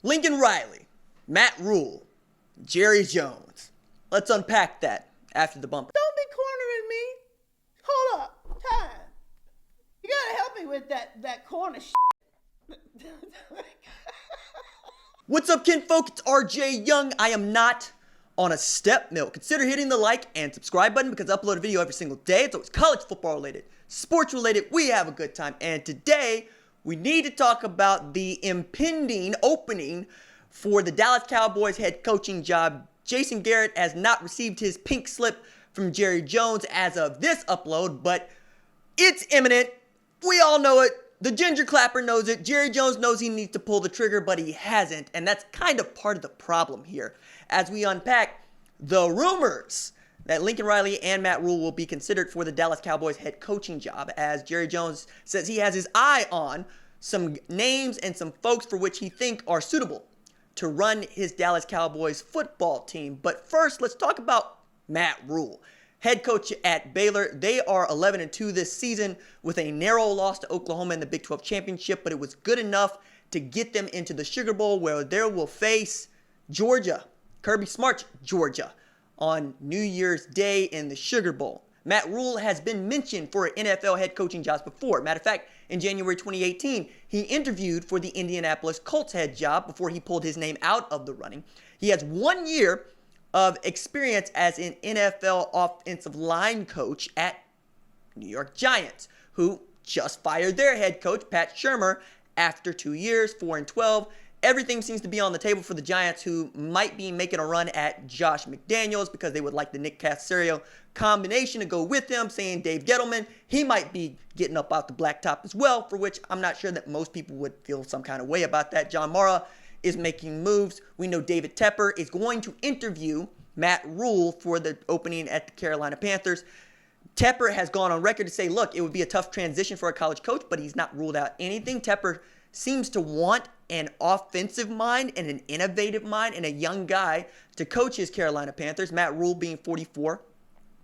Lincoln Riley, Matt Rhule, Jerry Jones. Let's unpack that after the bumper. Don't be cornering me. Hold up. Time. You gotta help me with that corner shit. What's up, kinfolk? It's RJ Young. I am not on a step mill. Consider hitting the like and subscribe button because I upload a video every single day. It's always college football related, sports related. We have a good time. And today, we need to talk about the impending opening for the Dallas Cowboys head coaching job. Jason Garrett has not received his pink slip from Jerry Jones as of this upload, but it's imminent. We all know it. The ginger clapper knows it. Jerry Jones knows he needs to pull the trigger, but he hasn't. And that's kind of part of the problem here. As we unpack the rumors that Lincoln Riley and Matt Rhule will be considered for the Dallas Cowboys head coaching job, as Jerry Jones says he has his eye on some names and some folks for which he think are suitable to run his Dallas Cowboys football team. But first, let's talk about Matt Rhule, head coach at Baylor. They are 11-2 this season with a narrow loss to Oklahoma in the Big 12 championship, but it was good enough to get them into the Sugar Bowl, where they will face Georgia, Kirby Smart's Georgia, on New Year's Day in the Sugar Bowl. Matt Rhule has been mentioned for NFL head coaching jobs before. Matter of fact, in January 2018, he interviewed for the Indianapolis Colts head job before he pulled his name out of the running. He has 1 year of experience as an NFL offensive line coach at New York Giants, who just fired their head coach, Pat Shurmur, after 2 years, 4-12. Everything seems to be on the table for the Giants, who might be making a run at Josh McDaniels because they would like the Nick Caserio combination to go with him, saying Dave Gettleman, he might be getting up out the blacktop as well, for which I'm not sure that most people would feel some kind of way about that. John Mara is making moves. We know David Tepper is going to interview Matt Rhule for the opening at the Carolina Panthers. Tepper has gone on record to say, look, it would be a tough transition for a college coach, but he's not ruled out anything. Tepper seems to want an offensive mind and an innovative mind and a young guy to coach his Carolina Panthers. Matt Rhule being 44,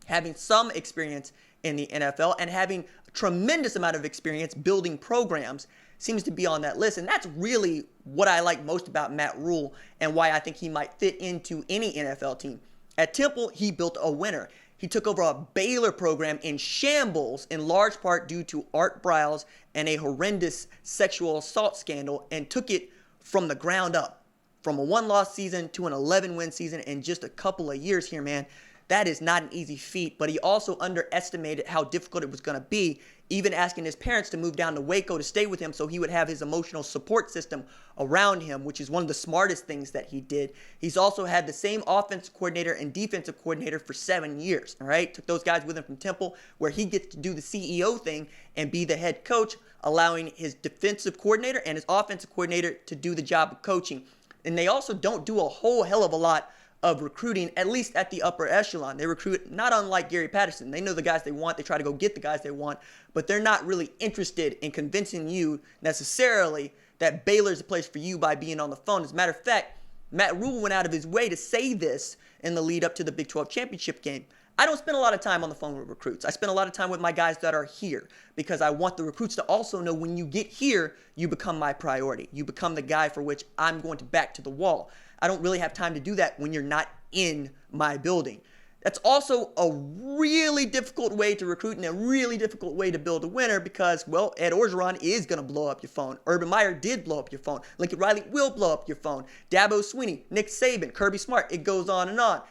having some experience in the NFL and having a tremendous amount of experience building programs seems to be on that list. And that's really what I like most about Matt Rhule and why I think he might fit into any NFL team. At Temple, he built a winner. He took over a Baylor program in shambles, in large part due to Art Briles and a horrendous sexual assault scandal, and took it from the ground up. From a 1-loss season to an 11-win season in just a couple of years here, man. That is not an easy feat, but he also underestimated how difficult it was going to be, even asking his parents to move down to Waco to stay with him so he would have his emotional support system around him, which is one of the smartest things that he did. He's also had the same offensive coordinator and defensive coordinator for 7 years, all right? Took those guys with him from Temple, where he gets to do the CEO thing and be the head coach, allowing his defensive coordinator and his offensive coordinator to do the job of coaching. And they also don't do a whole hell of a lot of recruiting, at least at the upper echelon. They recruit not unlike Gary Patterson. They know the guys they want. They try to go get the guys they want, but they're not really interested in convincing you necessarily that Baylor's a place for you by being on the phone. As a matter of fact, Matt Rhule went out of his way to say this in the lead up to the Big 12 championship game. I don't spend a lot of time on the phone with recruits. I spend a lot of time with my guys that are here because I want the recruits to also know when you get here, you become my priority. You become the guy for which I'm going to back to the wall. I don't really have time to do that when you're not in my building. That's also a really difficult way to recruit and a really difficult way to build a winner because, well, Ed Orgeron is going to blow up your phone. Urban Meyer did blow up your phone. Lincoln Riley will blow up your phone. Dabo Swinney, Nick Saban, Kirby Smart, it goes on and on.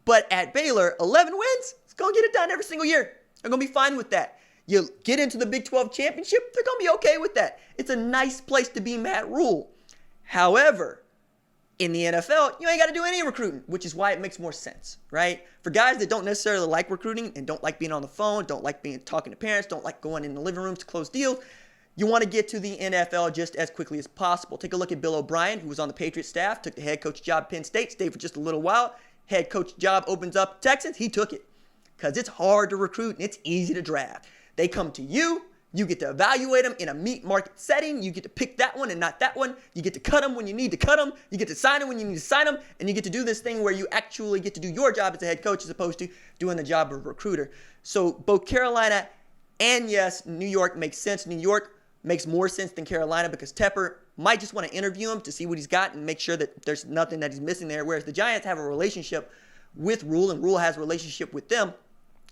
But at Baylor, 11 wins, it's going to get it done every single year. They're going to be fine with that. You get into the Big 12 championship, they're going to be okay with that. It's a nice place to be Matt Rhule. However, in the NFL, you ain't got to do any recruiting, which is why it makes more sense, right? For guys that don't necessarily like recruiting and don't like being on the phone, don't like talking to parents, don't like going in the living rooms to close deals, you want to get to the NFL just as quickly as possible. Take a look at Bill O'Brien, who was on the Patriots staff, took the head coach job at Penn State, stayed for just a little while. Head coach job opens up Texans, he took it because it's hard to recruit and it's easy to draft. They come to you. You get to evaluate them in a meat market setting. You get to pick that one and not that one. You get to cut them when you need to cut them. You get to sign them when you need to sign them. And you get to do this thing where you actually get to do your job as a head coach as opposed to doing the job of a recruiter. So both Carolina and, yes, New York makes sense. New York makes more sense than Carolina because Tepper might just want to interview him to see what he's got and make sure that there's nothing that he's missing there. Whereas the Giants have a relationship with Rhule, and Rhule has a relationship with them.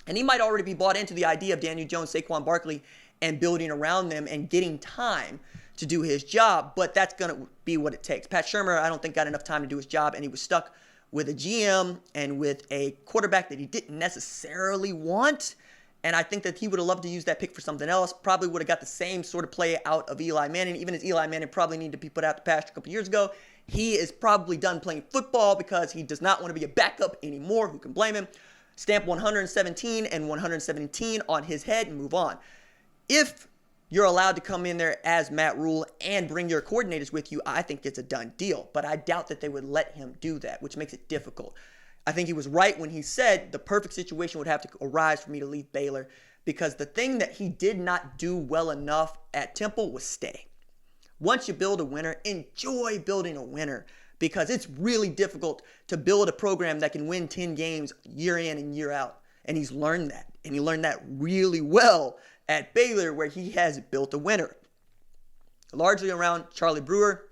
And he might already be bought into the idea of Daniel Jones, Saquon Barkley, and building around them and getting time to do his job. But that's going to be what it takes. Pat Shurmur, I don't think, got enough time to do his job, and he was stuck with a GM and with a quarterback that he didn't necessarily want. And I think that he would have loved to use that pick for something else. Probably would have got the same sort of play out of Eli Manning, even as Eli Manning probably needed to be put out to pasture a couple years ago. He is probably done playing football because he does not want to be a backup anymore. Who can blame him? Stamp 117 and 117 on his head and move on. If you're allowed to come in there as Matt Rhule and bring your coordinators with you, I think it's a done deal. But I doubt that they would let him do that, which makes it difficult. I think he was right when he said the perfect situation would have to arise for me to leave Baylor, because the thing that he did not do well enough at Temple was stay. Once you build a winner, enjoy building a winner, because it's really difficult to build a program that can win 10 games year in and year out. And he's learned that. And he learned that really well at Baylor, where he has built a winner. Largely around Charlie Brewer,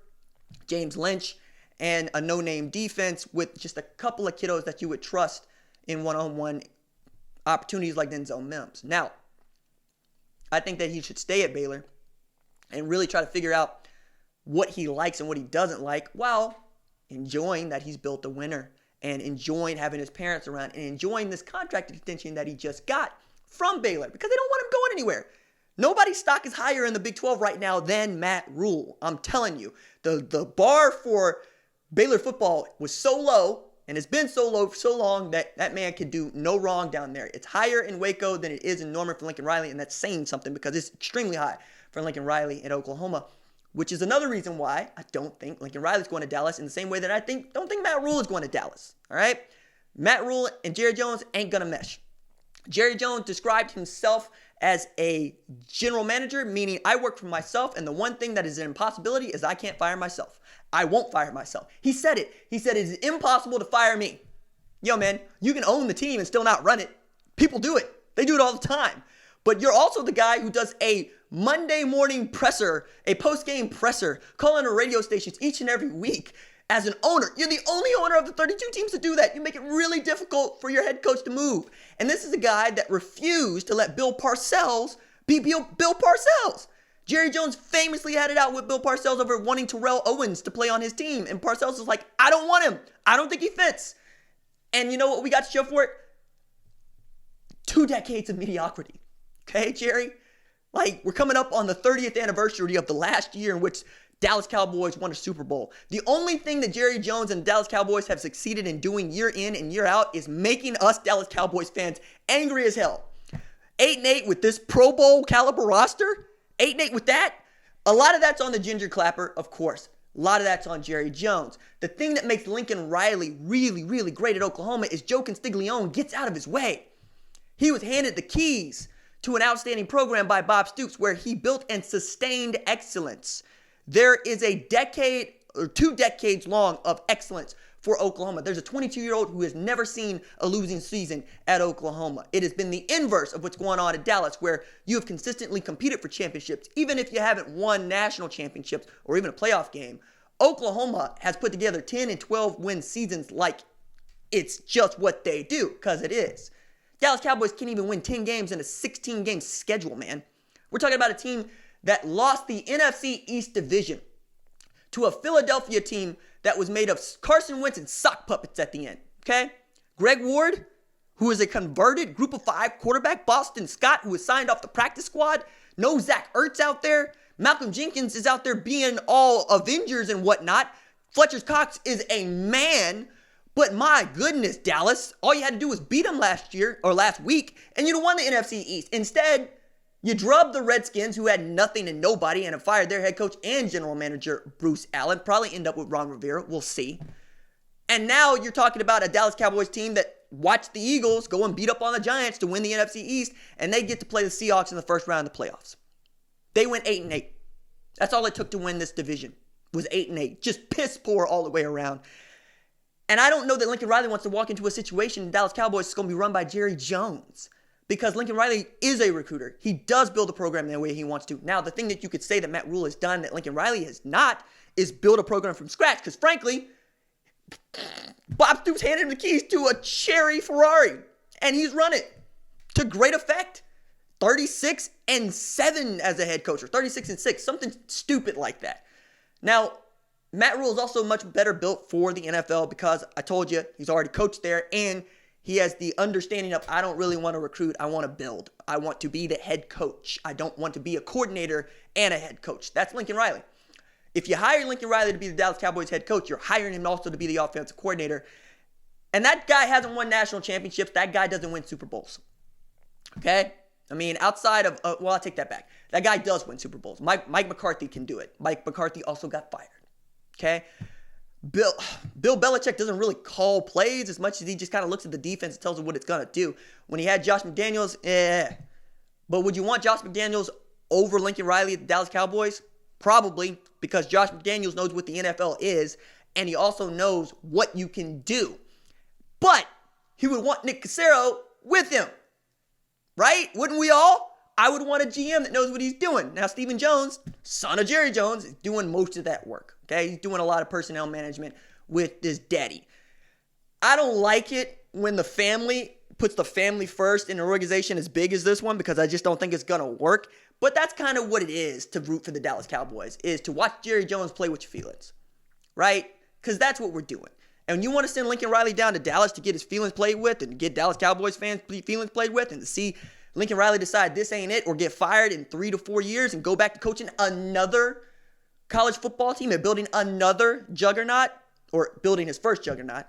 James Lynch, and a no-name defense with just a couple of kiddos that you would trust in one-on-one opportunities like Denzel Mims. Now, I think that he should stay at Baylor and really try to figure out what he likes and what he doesn't like, while enjoying that he's built a winner and enjoying having his parents around and enjoying this contract extension that he just got from Baylor, because they don't want him going anywhere. Nobody's stock is higher in the Big 12 right now than Matt Rhule. I'm telling you, the bar for Baylor football was so low, and it's been so low for so long, that that man can do no wrong down there. It's higher in Waco than it is in Norman for Lincoln Riley, and that's saying something, because it's extremely high for Lincoln Riley in Oklahoma, which is another reason why I don't think Lincoln Riley's going to Dallas, in the same way that I don't think Matt Rhule is going to Dallas. All right? Matt Rhule and Jerry Jones ain't going to mesh. Jerry Jones described himself as a general manager, meaning I work for myself, and the one thing that is an impossibility is I can't fire myself. I won't fire myself. He said it. He said it's impossible to fire me. Yo, man, you can own the team and still not run it. People do it. They do it all the time. But you're also the guy who does a Monday morning presser, a post-game presser, calling to radio stations each and every week as an owner. You're the only owner of the 32 teams to do that. You make it really difficult for your head coach to move. And this is a guy that refused to let Bill Parcells be Bill Parcells. Jerry Jones famously had it out with Bill Parcells over wanting Terrell Owens to play on his team. And Parcells was like, I don't want him. I don't think he fits. And you know what we got to show for it? 2 decades of mediocrity. Okay, Jerry? Like, we're coming up on the 30th anniversary of the last year in which Dallas Cowboys won a Super Bowl. The only thing that Jerry Jones and the Dallas Cowboys have succeeded in doing year in and year out is making us Dallas Cowboys fans angry as hell. 8-8 with this Pro Bowl caliber roster? 8-8 with that? A lot of that's on the Ginger Clapper, of course. A lot of that's on Jerry Jones. The thing that makes Lincoln Riley really, really great at Oklahoma is Joe Constiglione gets out of his way. He was handed the keys to an outstanding program by Bob Stoops, where he built and sustained excellence. There is a decade or 2 decades long of excellence for Oklahoma. There's a 22-year-old who has never seen a losing season at Oklahoma. It has been the inverse of what's going on at Dallas, where you have consistently competed for championships, even if you haven't won national championships or even a playoff game. Oklahoma has put together 10 and 12 win seasons like it's just what they do, because it is. Dallas Cowboys can't even win 10 games in a 16-game schedule, man. We're talking about a team that lost the NFC East Division to a Philadelphia team that was made of Carson Wentz and sock puppets at the end, okay? Greg Ward, who is a converted Group of 5 quarterback. Boston Scott, who is signed off the practice squad. No Zach Ertz out there. Malcolm Jenkins is out there being all Avengers and whatnot. Fletcher Cox is a man. But my goodness, Dallas, all you had to do was beat them last week, and you'd have won the NFC East. Instead, you drubbed the Redskins, who had nothing and nobody, and have fired their head coach and general manager, Bruce Allen. Probably end up with Ron Rivera. We'll see. And now you're talking about a Dallas Cowboys team that watched the Eagles go and beat up on the Giants to win the NFC East, and they get to play the Seahawks in the first round of the playoffs. They went 8-8. That's all it took to win this division, was 8-8. Just piss poor all the way around. And I don't know that Lincoln Riley wants to walk into a situation in Dallas Cowboys that's going to be run by Jerry Jones. because Lincoln Riley is a recruiter. He does build a program the way he wants to. Now, the thing that you could say that Matt Rhule has done that Lincoln Riley has not is build a program from scratch, because frankly, Bob Stoops handed him the keys to a cherry Ferrari, and he's run it to great effect. 36-7 as a head coach, or 36-6, something stupid like that. Now, Matt Rhule is also much better built for the NFL because I told you he's already coached there, and he has the understanding of, I don't really want to recruit, I want to build. I want to be the head coach. I don't want to be a coordinator and a head coach. That's Lincoln Riley. If you hire Lincoln Riley to be the Dallas Cowboys head coach, you're hiring him also to be the offensive coordinator. And that guy hasn't won national championships. That guy doesn't win Super Bowls. Okay? I mean, outside of, well, I'll take that back. That guy does win Super Bowls. Mike McCarthy can do it. Mike McCarthy also got fired. Okay? Bill Belichick doesn't really call plays as much as he just kind of looks at the defense and tells him what it's going to do. When he had Josh McDaniels, But would you want Josh McDaniels over Lincoln Riley at the Dallas Cowboys? Probably, because Josh McDaniels knows what the NFL is, and he also knows what you can do. But he would want Nick Cassero with him. Right? Wouldn't we all? I would want a GM that knows what he's doing. Now, Stephen Jones, son of Jerry Jones, is doing most of that work. Okay? He's doing a lot of personnel management with his daddy. I don't like it when the family puts the family first in an organization as big as this one, because I just don't think it's going to work. But that's kind of what it is to root for the Dallas Cowboys, is to watch Jerry Jones play with your feelings. Right? Because that's what we're doing. And you want to send Lincoln Riley down to Dallas to get his feelings played with and get Dallas Cowboys fans' feelings played with, and to see Lincoln Riley decide this ain't it or get fired in 3 to 4 years and go back to coaching another college football team and building another juggernaut, or building his first juggernaut.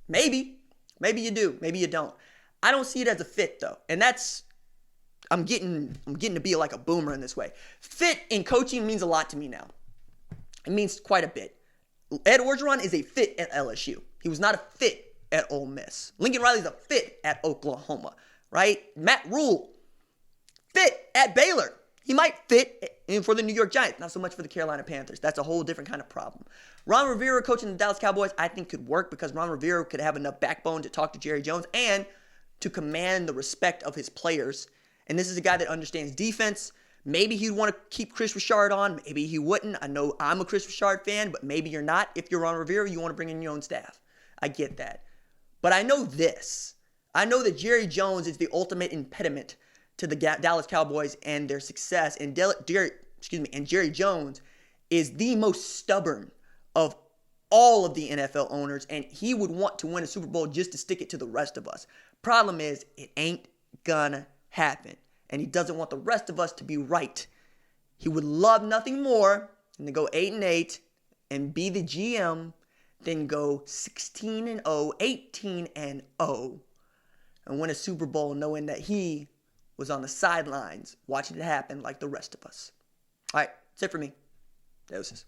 Maybe. Maybe you do. Maybe you don't. I don't see it as a fit, though. And that's, I'm getting to be like a boomer in this way. Fit in coaching means a lot to me now. It means quite a bit. Ed Orgeron is a fit at LSU. He was not a fit at Ole Miss. Lincoln Riley's a fit at Oklahoma, right? Matt Rhule, fit at Baylor. He might fit in for the New York Giants, not so much for the Carolina Panthers. That's a whole different kind of problem. Ron Rivera coaching the Dallas Cowboys, I think could work, because Ron Rivera could have enough backbone to talk to Jerry Jones and to command the respect of his players. And this is a guy that understands defense. Maybe he'd want to keep Chris Richard on. Maybe he wouldn't. I know I'm a Chris Richard fan, but maybe you're not. If you're Ron Rivera, you want to bring in your own staff. I get that. But I know this. I know that Jerry Jones is the ultimate impediment to the Dallas Cowboys and their success. And Jerry Jones is the most stubborn of all of the NFL owners, and he would want to win a Super Bowl just to stick it to the rest of us. Problem is, it ain't gonna happen. And he doesn't want the rest of us to be right. He would love nothing more than to go 8-8 and be the GM, then go 16-0, 18-0, and win a Super Bowl knowing that he was on the sidelines watching it happen like the rest of us. All right, that's it for me. Deuces.